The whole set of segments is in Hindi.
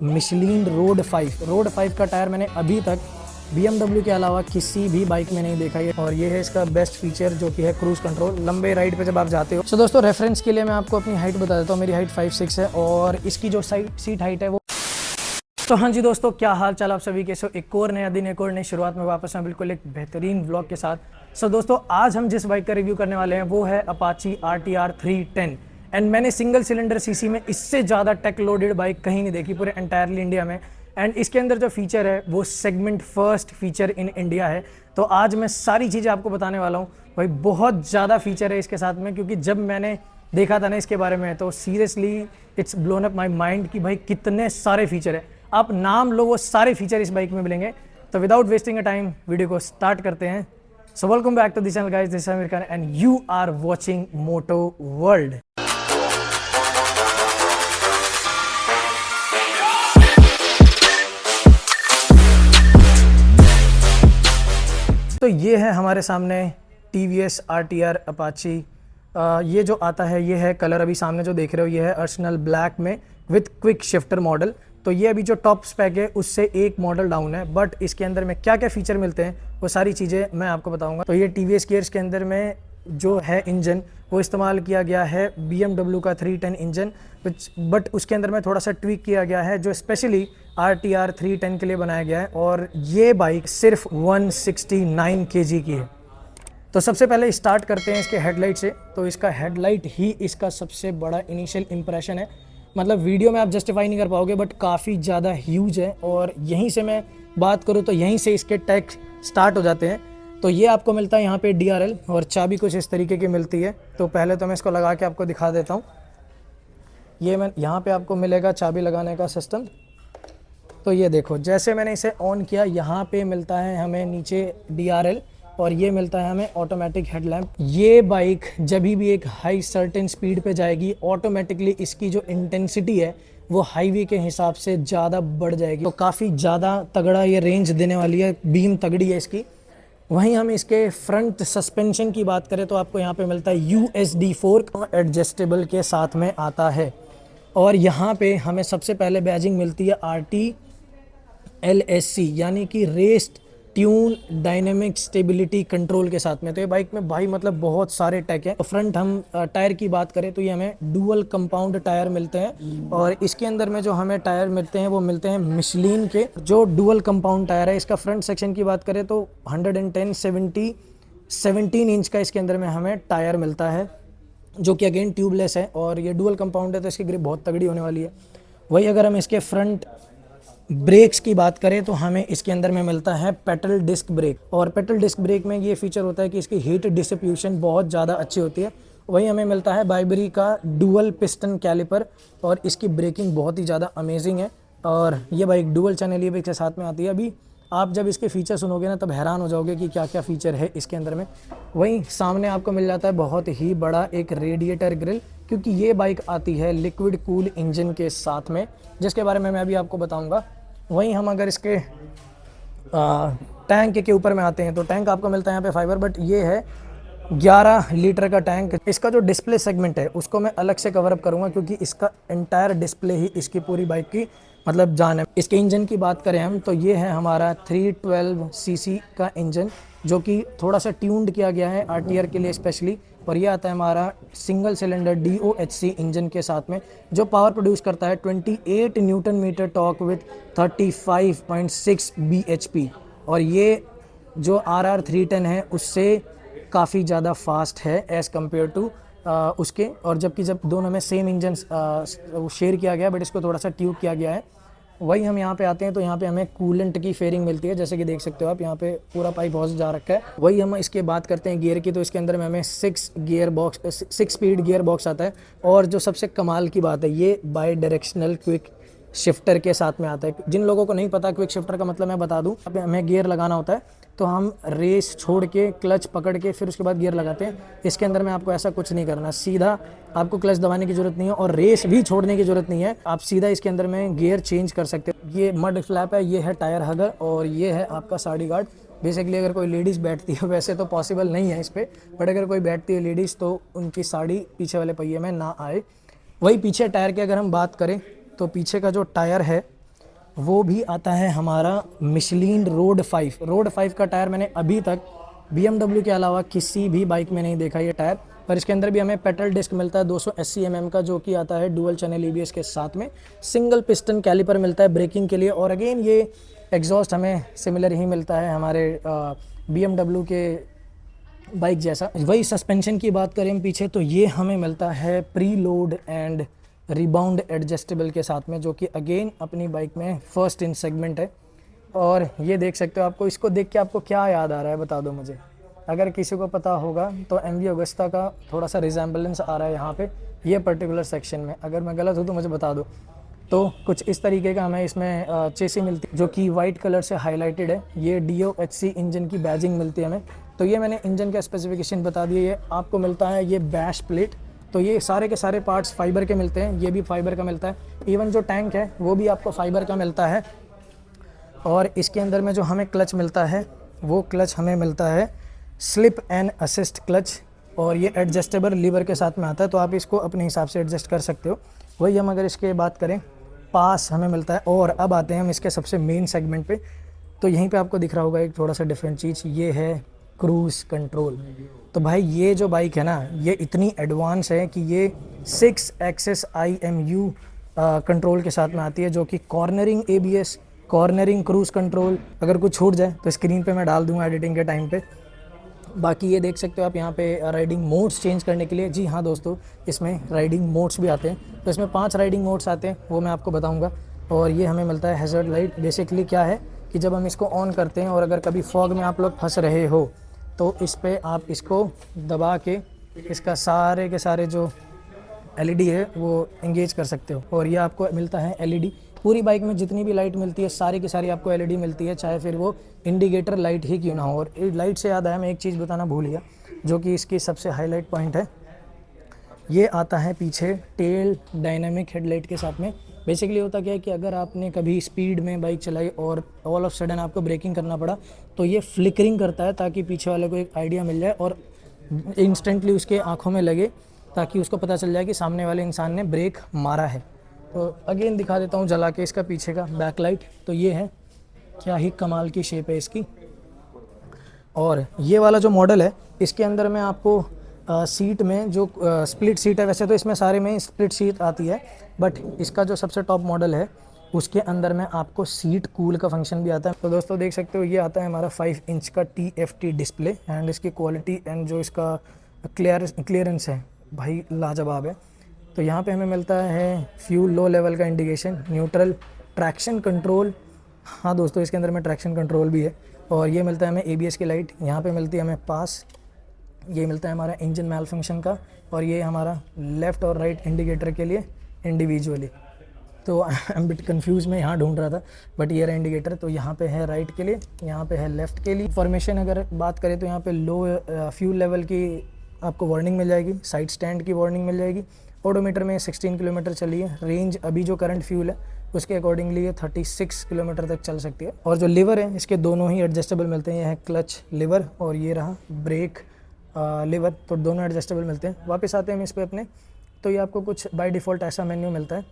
मिशलिन रोड 5 का टायर मैंने अभी तक BMW के अलावा किसी भी बाइक में नहीं देखा है। और ये है इसका बेस्ट फीचर जो कि है क्रूज कंट्रोल, लंबे राइड पे जब आप जाते हो। दोस्तों रेफरेंस के लिए मैं आपको अपनी हाइट बता देता हूँ। मेरी हाइट 5'6" है और इसकी जो सीट हाइट है वो। तो हाँ जी दोस्तों, क्या हाल चाल आप सभी कैसे हो। एक और नया दिन, एक और नई शुरुआत में वापस हैं बिल्कुल एक बेहतरीन व्लॉग के साथ। दोस्तों आज हम जिस बाइक का रिव्यू करने वाले हैं वो है अपाची RTR 310। एंड मैंने सिंगल सिलेंडर सीसी में इससे ज़्यादा टेक लोडेड बाइक कहीं नहीं देखी पूरे एंटायरली इंडिया में। एंड इसके अंदर जो फीचर है वो segment first feature in India है। तो आज मैं सारी चीज़ें आपको बताने वाला हूँ। भाई बहुत ज़्यादा फीचर है इसके साथ में, क्योंकि जब मैंने देखा था ना इसके बारे में तो seriously it's blown up my mind कि भाई कितने सारे फीचर है। आप नाम लो, वो सारे फीचर इस बाइक में मिलेंगे। तो without wasting a time video को स्टार्ट करते हैं। So welcome back to the channel guys, this is Aamir Khan and you are watching Moto World. तो ये है हमारे सामने TVS RTR अपाची। ये जो आता है ये है कलर, अभी सामने जो देख रहे हो ये है अर्सनल ब्लैक में विथ क्विक शिफ्टर मॉडल। तो ये अभी जो टॉप स्पेक है उससे एक मॉडल डाउन है, बट इसके अंदर में क्या क्या फीचर मिलते हैं वो सारी चीज़ें मैं आपको बताऊंगा। तो ये TVS गियर्स के अंदर में जो है इंजन वो इस्तेमाल किया गया है BMW का 310 इंजन, बट उसके अंदर में थोड़ा सा ट्वीक किया गया है जो स्पेशली RTR 310 के लिए बनाया गया है। और ये बाइक सिर्फ 169 kg की है। तो सबसे पहले स्टार्ट करते हैं इसके हेडलाइट से। तो इसका हेडलाइट ही इसका सबसे बड़ा इनिशियल इंप्रेशन है। मतलब वीडियो में आप जस्टिफाई नहीं कर पाओगे, बट काफ़ी ज़्यादा ह्यूज है। और यहीं से मैं बात करूँ तो यहीं से इसके टैग स्टार्ट हो जाते हैं। तो ये आपको मिलता है यहाँ पे DRL और चाबी कुछ इस तरीके की मिलती है। तो पहले तो मैं इसको लगा के आपको दिखा देता हूँ। ये मैं यहाँ पे आपको मिलेगा चाबी लगाने का सिस्टम। तो ये देखो, जैसे मैंने इसे ऑन किया यहाँ पे मिलता है हमें नीचे DRL और ये मिलता है हमें ऑटोमेटिक हेडलैम्प। ये बाइक जब भी एक हाई सर्टेन स्पीड पे जाएगी ऑटोमेटिकली इसकी जो इंटेंसिटी है वो हाईवे के हिसाब से ज़्यादा बढ़ जाएगी। तो काफ़ी ज़्यादा तगड़ा ये रेंज देने वाली है, बीम तगड़ी है इसकी। वहीं हम इसके फ्रंट सस्पेंशन की बात करें तो आपको यहाँ पे मिलता है USD फोर्क एडजस्टेबल के साथ में आता है। और यहाँ पे हमें सबसे पहले बैजिंग मिलती है RTLSC यानी कि rest tune dynamic stability control के साथ में। तो ये बाइक में भाई मतलब बहुत सारे टैग हैं। तो फ्रंट हम टायर की बात करें तो ये हमें डुअल कंपाउंड टायर मिलते हैं। और इसके अंदर में जो हमें टायर मिलते हैं वो मिलते हैं मिशलिन के जो डुअल कंपाउंड टायर है। इसका फ्रंट सेक्शन की बात करें तो 17 इंच का इसके अंदर में हमें टायर मिलता है जो कि अगेन ट्यूबलेस है। और ये डुअल कंपाउंड है तो इसकी ग्रिप बहुत तगड़ी होने वाली है। वही अगर हम इसके फ्रंट ब्रेक्स की बात करें तो हमें इसके अंदर में मिलता है पेडल डिस्क ब्रेक। और पेडल डिस्क ब्रेक में ये फीचर होता है कि इसकी हीट डिस्ट्रीब्यूशन बहुत ज़्यादा अच्छी होती है। वही हमें मिलता है बाइबरी का डुअल पिस्टन कैलिपर और इसकी ब्रेकिंग बहुत ही ज़्यादा अमेजिंग है। और ये बाइक डुअल चैनल ये बाइक के साथ में आती है। अभी आप जब इसके फीचर सुनोगे ना तब हैरान हो जाओगे कि क्या क्या फ़ीचर है इसके अंदर में। वहीं सामने आपको मिल जाता है बहुत ही बड़ा एक रेडिएटर ग्रिल, क्योंकि ये बाइक आती है लिक्विड कूल इंजन के साथ में, जिसके बारे में मैं अभी आपको बताऊंगा। वहीं हम अगर इसके टैंक के ऊपर में आते हैं तो टैंक आपको मिलता है यहाँ पे फाइबर, बट ये है 11 लीटर का टैंक। इसका जो डिस्प्ले सेगमेंट है उसको मैं अलग से कवर अप करूँगा, क्योंकि इसका एंटायर डिस्प्ले ही इसकी पूरी बाइक की मतलब जान है। इसके इंजन की बात करें हम तो ये है हमारा 312 cc का इंजन जो कि थोड़ा सा ट्यून्ड किया गया है RTR के लिए स्पेशली। और ये आता है हमारा सिंगल सिलेंडर DOHC इंजन के साथ में जो पावर प्रोड्यूस करता है 28 newton metre torque with 35.6 bhp। और ये जो RR 310 है उससे काफ़ी ज़्यादा फास्ट है एज़ कम्पेयर टू उसके। और जबकि जब दोनों में सेम इंजन शेयर किया गया बट इसको थोड़ा सा ट्यूब किया गया है। वही हम यहाँ पे आते हैं तो यहाँ पे हमें कूलेंट की फेयरिंग मिलती है, जैसे कि देख सकते हो आप यहाँ पे पूरा पाइप हॉस जा रखा है। वही हम इसके बात करते हैं गियर की तो इसके अंदर में हमें 6 स्पीड गियर बॉक्स आता है। और जो सबसे कमाल की बात है ये बाई डायरेक्शनल क्विक शिफ्टर के साथ में आता है। जिन लोगों को नहीं पता क्विक शिफ्टर का मतलब मैं बता दूं, हमें गियर लगाना होता है तो हम रेस छोड़ के क्लच पकड़ के फिर उसके बाद गियर लगाते हैं। इसके अंदर में आपको ऐसा कुछ नहीं करना, सीधा आपको क्लच दबाने की ज़रूरत नहीं है और रेस भी छोड़ने की ज़रूरत नहीं है। आप सीधा इसके अंदर में गियर चेंज कर सकते हो। ये मड फ्लैप है, ये है टायर हगर और ये है आपका साडी गार्ड। बेसिकली अगर कोई लेडीज़ बैठती है, वैसे तो पॉसिबल नहीं है इस पर, बट अगर कोई बैठती है लेडीज़ तो उनकी साड़ी पीछे वाले पहिए में ना आए। वही पीछे टायर की अगर हम बात करें तो पीछे का जो टायर है वो भी आता है हमारा मिशलिन रोड 5 का टायर। मैंने अभी तक BMW के अलावा किसी भी बाइक में नहीं देखा ये टायर। पर इसके अंदर भी हमें पेट्रोल डिस्क मिलता है 280 mm का, जो कि आता है डुअल चैनल EBS के साथ में। सिंगल पिस्टन कैलिपर मिलता है ब्रेकिंग के लिए, और अगेन ये एग्जॉस्ट हमें सिमिलर ही मिलता है हमारे BMW के बाइक जैसा। वही सस्पेंशन की बात करें हम पीछे, तो ये हमें मिलता है pre load and rebound adjustable के साथ में, जो कि अगेन अपनी बाइक में फर्स्ट इन सेगमेंट है। और ये देख सकते हो, आपको इसको देख के आपको क्या याद आ रहा है बता दो मुझे। अगर किसी को पता होगा तो MV अगस्ता का थोड़ा सा रिजेंबलेंस आ रहा है यहाँ पे ये पर्टिकुलर सेक्शन में। अगर मैं गलत हूँ तो मुझे बता दो। तो कुछ इस तरीके का हमें इसमें चेसी मिलती है, जो कि वाइट कलर से हाईलाइटेड है। ये DOHC इंजन की बैजिंग मिलती है हमें। तो ये मैंने इंजन का स्पेसिफिकेशन बता दिया। ये आपको मिलता है ये बैश प्लेट। तो ये सारे के सारे पार्ट्स फाइबर के मिलते हैं, ये भी फाइबर का मिलता है। इवन जो टैंक है वो भी आपको फाइबर का मिलता है। और इसके अंदर में जो हमें क्लच मिलता है वो क्लच हमें मिलता है स्लिप एंड असिस्ट क्लच, और ये एडजस्टेबल लीवर के साथ में आता है, तो आप इसको अपने हिसाब से एडजस्ट कर सकते हो। वही हम अगर इसके बात करें, पास हमें मिलता है। और अब आते हैं हम इसके सबसे मेन सेगमेंट पे। तो यहीं पे आपको दिख रहा होगा एक थोड़ा सा डिफरेंट चीज़, ये है क्रूज़ कंट्रोल। तो भाई ये जो बाइक है ना, ये इतनी एडवांस है कि ये 6 एक्सेस IMU कंट्रोल के साथ में आती है, जो कि cornering ABS, cornering cruise control. अगर कुछ छूट जाए तो स्क्रीन पे मैं डाल दूंगा एडिटिंग के टाइम पे। बाकी ये देख सकते हो आप यहाँ पे राइडिंग मोड्स चेंज करने के लिए। जी हाँ दोस्तों, इसमें राइडिंग मोड्स भी आते हैं। तो इसमें 5 राइडिंग मोड्स आते हैं, वो मैं आपको बताऊंगा। और ये हमें मिलता है हैज़र्ड लाइट। बेसिकली क्या है कि जब हम इसको ऑन करते हैं और अगर कभी फॉग में आप लोग फंस रहे हो तो इस पर आप इसको दबा के इसका सारे के सारे जो LED है वो इंगेज कर सकते हो। और ये आपको मिलता है LED। पूरी बाइक में जितनी भी लाइट मिलती है सारी की सारी आपको LED मिलती है, चाहे फिर वो इंडिकेटर लाइट ही क्यों ना हो। और लाइट से याद आया, मैं एक चीज़ बताना भूल गया, जो कि इसकी सबसे हाईलाइट पॉइंट है। ये आता है पीछे टेल डायनामिक हेडलाइट के साथ में। बेसिकली होता क्या है कि अगर आपने कभी स्पीड में बाइक चलाई और ऑल ऑफ सडन आपको ब्रेकिंग करना पड़ा, तो ये फ्लिकरिंग करता है ताकि पीछे वाले को एक आइडिया मिल जाए और इंस्टेंटली उसके आँखों में लगे, ताकि उसको पता चल जाए कि सामने वाले इंसान ने ब्रेक मारा है। तो अगेन दिखा देता हूँ जला के इसका पीछे का बैकलाइट। तो ये है, क्या ही कमाल की शेप है इसकी। और ये वाला जो मॉडल है, इसके अंदर में आपको सीट में जो स्प्लिट सीट है, वैसे तो इसमें सारे में स्प्लिट सीट आती है, बट इसका जो सबसे टॉप मॉडल है उसके अंदर में आपको सीट कूल का फंक्शन भी आता है। तो दोस्तों देख सकते हो, ये आता है हमारा 5 इंच का TFT डिस्प्ले। एंड इसकी क्वालिटी एंड जो इसका क्लियरेंस है भाई लाजवाब है। तो यहाँ पे हमें मिलता है फ्यूल लो लेवल का इंडिकेशन, न्यूट्रल, ट्रैक्शन कंट्रोल। हाँ दोस्तों, इसके अंदर में ट्रैक्शन कंट्रोल भी है। और ये मिलता है हमें ABS की लाइट, यहाँ पे मिलती है हमें पास। ये मिलता है हमारा इंजन मैल फंक्शन का, और ये हमारा लेफ़्ट और राइट इंडिकेटर के लिए इंडिविजुअली। तो आई एम बिट कन्फ्यूज, मैं यहाँ ढूंढ रहा था, बट ये रहा इंडिकेटर। तो यहाँ पे है राइट के लिए, यहाँ पे है लेफ़्ट के लिए। फॉर्मेशन अगर बात करें तो यहाँ पे लो फ्यूल लेवल की आपको वार्निंग मिल जाएगी, साइड स्टैंड की वार्निंग मिल जाएगी। ओडोमीटर में 16 किलोमीटर चली है। रेंज अभी जो करंट फ्यूल है उसके अकॉर्डिंगली ये 36 किलोमीटर तक चल सकती है। और जो लीवर है इसके दोनों ही एडजस्टेबल मिलते हैं। ये है क्लच लीवर और ये रहा ब्रेक लीवर, तो दोनों एडजस्टेबल मिलते हैं। वापस आते हैं हम इस पर अपने, तो ये आपको कुछ बाय डिफ़ॉल्ट ऐसा मेन्यू मिलता है।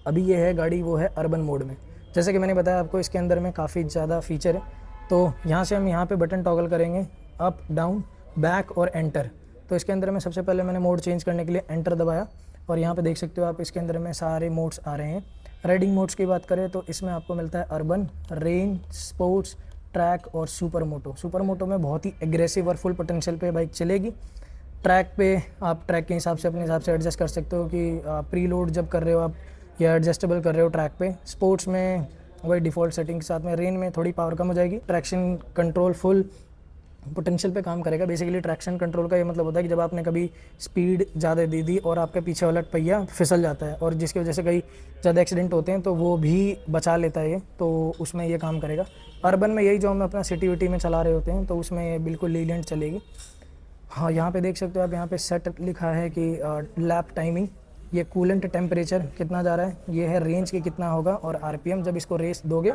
अभी ये है गाड़ी, वो है अर्बन मोड में। जैसे कि मैंने बताया आपको, इसके अंदर में काफ़ी ज़्यादा फीचर है। तो यहाँ से हम यहाँ पे बटन टॉगल करेंगे, अप डाउन बैक और एंटर। तो इसके अंदर में सबसे पहले मैंने मोड चेंज करने के लिए एंटर दबाया, और यहाँ पे देख सकते हो आप, इसके अंदर में सारे मोड्स आ रहे हैं। राइडिंग मोड्स की बात करें तो इसमें आपको मिलता है अर्बन, रेन, स्पोर्ट्स, ट्रैक और सुपर मोटो। सुपर मोटो में बहुत ही एग्रेसिव और फुल पोटेंशियल पे बाइक चलेगी। ट्रैक पे आप ट्रैक के हिसाब से अपने हिसाब से एडजस्ट कर सकते हो कि प्री लोड जब कर रहे हो आप या एडजस्टेबल कर रहे हो ट्रैक पे। स्पोर्ट्स में वही डिफ़ॉल्ट सेटिंग के साथ में। रेन में थोड़ी पावर कम हो जाएगी। ट्रैक्शन कंट्रोल फुल पोटेंशियल पे काम करेगा। बेसिकली ट्रैक्शन कंट्रोल का ये मतलब होता है कि जब आपने कभी स्पीड ज़्यादा दे दी और आपके पीछे वाला पहिया फिसल जाता है, और जिसकी वजह से कई ज़्यादा एक्सीडेंट होते हैं, तो वो भी बचा लेता है ये, तो उसमें ये काम करेगा। अर्बन में यही जो हम अपना सिटी विटी में चला रहे होते हैं, तो उसमें ये बिल्कुल लीनियंट चलेगी। हाँ, यहाँ पे देख सकते हो आप, यहाँ पे सेट लिखा है कि लैप टाइमिंग, ये कूलेंट टेम्परेचर कितना जा रहा है, ये है रेंज की कितना होगा, और RPM जब इसको रेस दोगे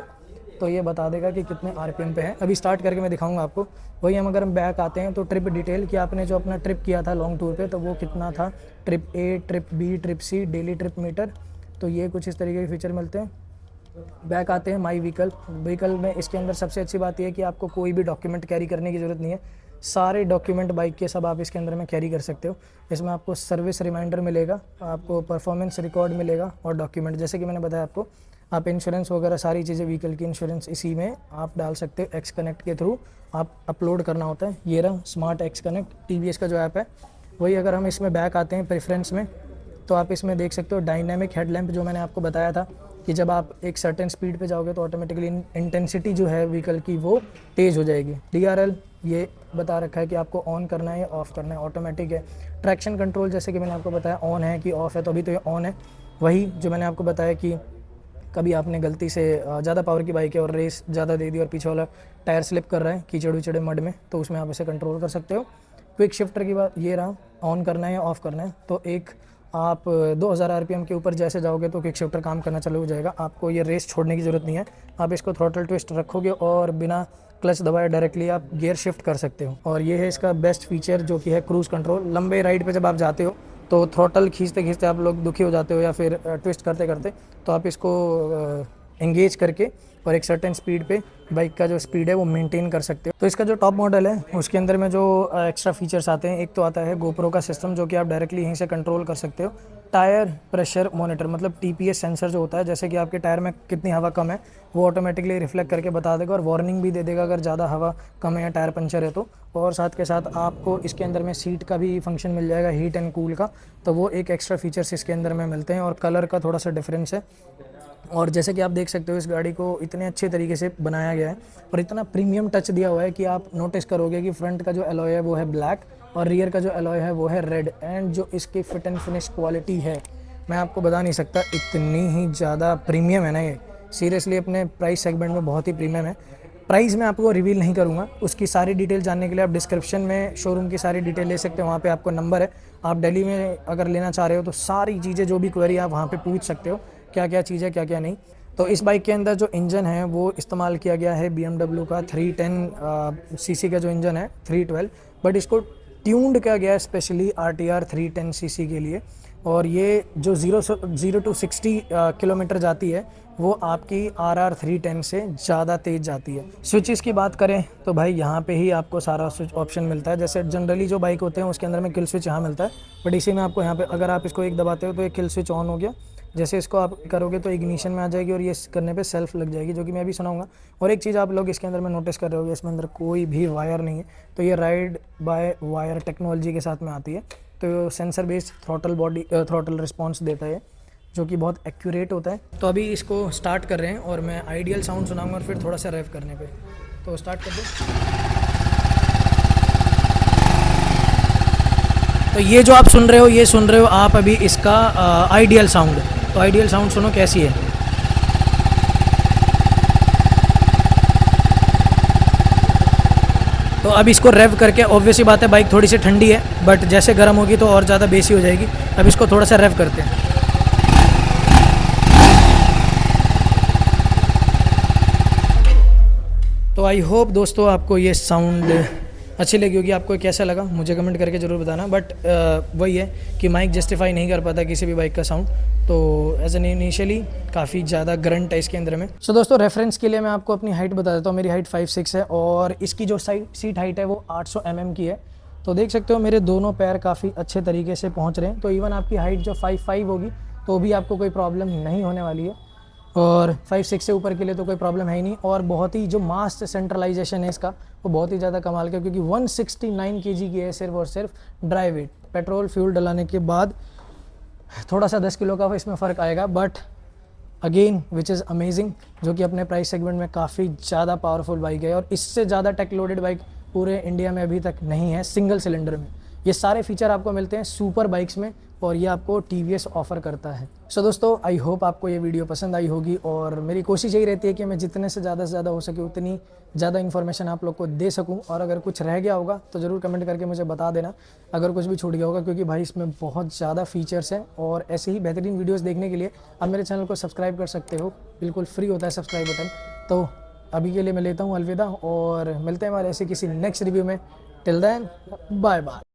तो ये बता देगा कि कितने RPM पे है। अभी स्टार्ट करके मैं दिखाऊंगा आपको। वही हम अगर हम बैक आते हैं तो ट्रिप डिटेल कि आपने जो अपना ट्रिप किया था लॉन्ग टूर पे, तो वो कितना था, trip A, trip B, trip C, daily trip meter. तो ये कुछ इस तरीके के फीचर मिलते हैं। बैक आते हैं माई व्हीकल में। इसके अंदर सबसे अच्छी बात यह है कि आपको कोई भी डॉक्यूमेंट कैरी करने की ज़रूरत नहीं है। सारे डॉक्यूमेंट बाइक के सब आप इसके अंदर में कैरी कर सकते हो। इसमें आपको सर्विस रिमाइंडर मिलेगा, आपको परफॉर्मेंस रिकॉर्ड मिलेगा और डॉक्यूमेंट, जैसे कि मैंने बताया आपको, आप इंश्योरेंस वगैरह सारी चीज़ें व्हीकल की इंश्योरेंस इसी में आप डाल सकते हो। एक्स कनेक्ट के थ्रू आप अपलोड करना होता है। ये रहा स्मार्ट एक्स कनेक्ट, टीवीएस का जो ऐप है वही। अगर हम इसमें बैक आते हैं प्रेफरेंस में, तो आप इसमें देख सकते हो डायनामिक हेडलैम्प, जो मैंने आपको बताया था कि जब आप एक सर्टेन स्पीड पे जाओगे तो ऑटोमेटिकली इंटेंसिटी जो है व्हीकल की वो तेज़ हो जाएगी। DRL ये बता रखा है कि आपको ऑन करना है या ऑफ़ करना है, ऑटोमेटिक है। ट्रैक्शन कंट्रोल जैसे कि मैंने आपको बताया ऑन है कि ऑफ़ है, तो अभी तो ये ऑन है। वही जो मैंने आपको बताया कि कभी आपने गलती से ज़्यादा पावर की बाइक है और रेस ज़्यादा दे दी और पीछे वाला टायर स्लिप कर रहा है कीचड़ विचड़े मड में, तो उसमें आप इसे कंट्रोल कर सकते हो। क्विक शिफ्टर की बात ये रहा, ऑन करना है या ऑफ़ करना है। तो एक आप 2000 RPM के ऊपर जैसे जाओगे तो क्विक शिफ्टर काम करना चालू हो जाएगा। आपको ये रेस छोड़ने की ज़रूरत नहीं है। आप इसको थ्रॉटल ट्विस्ट रखोगे और बिना क्लच दबाए डायरेक्टली आप गियर शिफ्ट कर सकते हो। और ये है इसका बेस्ट फीचर जो कि है क्रूज़ कंट्रोल। लंबे राइड पे जब आप जाते हो तो थ्रॉटल खींचते खींचते आप लोग दुखी हो जाते हो या फिर ट्विस्ट करते करते, तो आप इसको एंगेज करके और एक सर्टेन स्पीड पे बाइक का जो स्पीड है वो मेंटेन कर सकते हो। तो इसका जो टॉप मॉडल है उसके अंदर में जो एक्स्ट्रा फीचर्स आते हैं, एक तो आता है गोप्रो का सिस्टम जो कि आप डायरेक्टली यहीं से कंट्रोल कर सकते हो। टायर प्रेशर मॉनिटर, मतलब TPS सेंसर जो होता है, जैसे कि आपके टायर में कितनी हवा कम है वो ऑटोमेटिकली रिफ्लेक्ट करके बता देगा और वार्निंग भी दे देगा अगर ज़्यादा हवा कम है या टायर पंचर है तो। और साथ के साथ आपको इसके अंदर में सीट का भी फंक्शन मिल जाएगा, हीट एंड कूल का, तो वो एक एक्स्ट्रा फीचर्स इसके अंदर में मिलते हैं। और कलर का थोड़ा सा डिफरेंस है। और जैसे कि आप देख सकते हो इस गाड़ी को इतने अच्छे तरीके से बनाया गया है और इतना प्रीमियम टच दिया हुआ है कि आप नोटिस करोगे कि फ्रंट का जो एलॉय है वो है ब्लैक और रियर का जो एलॉय है वो है रेड। एंड जो इसकी फिट एंड फिनिश क्वालिटी है मैं आपको बता नहीं सकता, इतनी ही ज़्यादा प्रीमियम है ना ये। सीरियसली अपने प्राइस सेगमेंट में बहुत ही प्रीमियम है। प्राइस मैं आपको रिवील नहीं करूंगा, उसकी सारी डिटेल जानने के लिए आप डिस्क्रिप्शन में शोरूम की सारी डिटेल ले सकते हो, वहाँ पे आपको नंबर है। आप दिल्ली में अगर लेना चाह रहे हो तो सारी चीज़ें जो भी क्वेरी आप वहाँ पे पूछ सकते हो, क्या क्या चीज़ है क्या क्या नहीं। तो इस बाइक के अंदर जो इंजन है वो इस्तेमाल किया गया है BMW का 310 सीसी का जो इंजन है 312, बट इसको ट्यून्ड किया गया है स्पेशली RTR 310 सीसी के लिए। और ये जो 0 to 60 किलोमीटर जाती है वो आपकी RR 310 से ज़्यादा तेज़ जाती है। स्विचेस की बात करें तो भाई यहाँ पे ही आपको सारा स्विच ऑप्शन मिलता है। जैसे जनरली जो बाइक होते हैं उसके अंदर में किल स्विच यहाँ मिलता है, बट इसी में आपको यहाँ पे अगर आप इसको एक दबाते हो तो एक किल स्विच ऑन हो गया। जैसे इसको आप करोगे तो इग्निशन में आ जाएगी और ये करने पे सेल्फ लग जाएगी, जो कि मैं अभी सुनाऊंगा। और एक चीज़ आप लोग इसके अंदर में नोटिस कर रहे होगे, इसमें अंदर कोई भी वायर नहीं है, तो ये राइड बाय वायर टेक्नोलॉजी के साथ में आती है। तो सेंसर बेस्ड थ्रॉटल रिस्पॉन्स देता है जो कि बहुत एक्यूरेट होता है। तो अभी इसको स्टार्ट कर रहे हैं और मैं आइडियल साउंड सुनाऊंगा और फिर थोड़ा सा रेव करने पे। तो स्टार्ट कर दो। तो ये जो आप सुन रहे हो आप अभी इसका आइडियल साउंड। तो आइडियल साउंड सुनो कैसी है। तो अब इसको रेव करके, ऑब्वियसली बात है बाइक थोड़ी सी ठंडी है बट जैसे गर्म होगी तो और ज़्यादा बेसी हो जाएगी। अब इसको थोड़ा सा रेव करते हैं। तो आई होप दोस्तों आपको ये साउंड अच्छी लगी होगी। आपको कैसा लगा मुझे कमेंट करके ज़रूर बताना। बट वही है कि माइक जस्टिफाई नहीं कर पाता किसी भी बाइक का साउंड, तो एज एन इनिशियली काफ़ी ज़्यादा ग्रंट है इसके अंदर में। सो दोस्तों रेफरेंस के लिए मैं आपको अपनी हाइट बता देता हूँ। मेरी हाइट 5'6" है और इसकी जो सीट हाइट है वो 800 mm की है। तो देख सकते हो मेरे दोनों पैर काफ़ी अच्छे तरीके से पहुँच रहे हैं। तो इवन आपकी हाइट जो 5'5" होगी तो भी आपको कोई प्रॉब्लम नहीं होने वाली है, और 5'6" से ऊपर के लिए तो कोई प्रॉब्लम है ही नहीं। और बहुत ही जो मास सेंट्रलाइजेशन है इसका वो बहुत ही ज़्यादा कमाल का, क्योंकि 169 kg की है सिर्फ और सिर्फ ड्राई वेट। पेट्रोल फ्यूल डलाने के बाद थोड़ा सा 10 किलो का इसमें फ़र्क आएगा, but again which is amazing, जो कि अपने प्राइस सेगमेंट में काफ़ी ज़्यादा पावरफुल बाइक है। और इससे ज़्यादा टेक लोडेड बाइक पूरे इंडिया में अभी तक नहीं है सिंगल सिलेंडर में। ये सारे फीचर आपको मिलते हैं सुपर बाइक्स में और ये आपको TVS ऑफ़र करता है। सो दोस्तों आई होप आपको ये वीडियो पसंद आई होगी और मेरी कोशिश यही रहती है कि मैं जितने से ज़्यादा हो सके उतनी ज़्यादा इन्फॉर्मेशन आप लोग को दे सकूं। और अगर कुछ रह गया होगा तो ज़रूर कमेंट करके मुझे बता देना अगर कुछ भी छूट गया होगा, क्योंकि भाई इसमें बहुत ज़्यादा फीचर्स हैं। और ऐसे ही बेहतरीन वीडियोज़ देखने के लिए आप मेरे चैनल को सब्सक्राइब कर सकते हो, बिल्कुल फ्री होता है सब्सक्राइब बटन। तो अभी के लिए मैं लेता हूँ अलविदा और मिलते हैं हमारे ऐसे किसी नेक्स्ट रिव्यू में। Till then bye bye.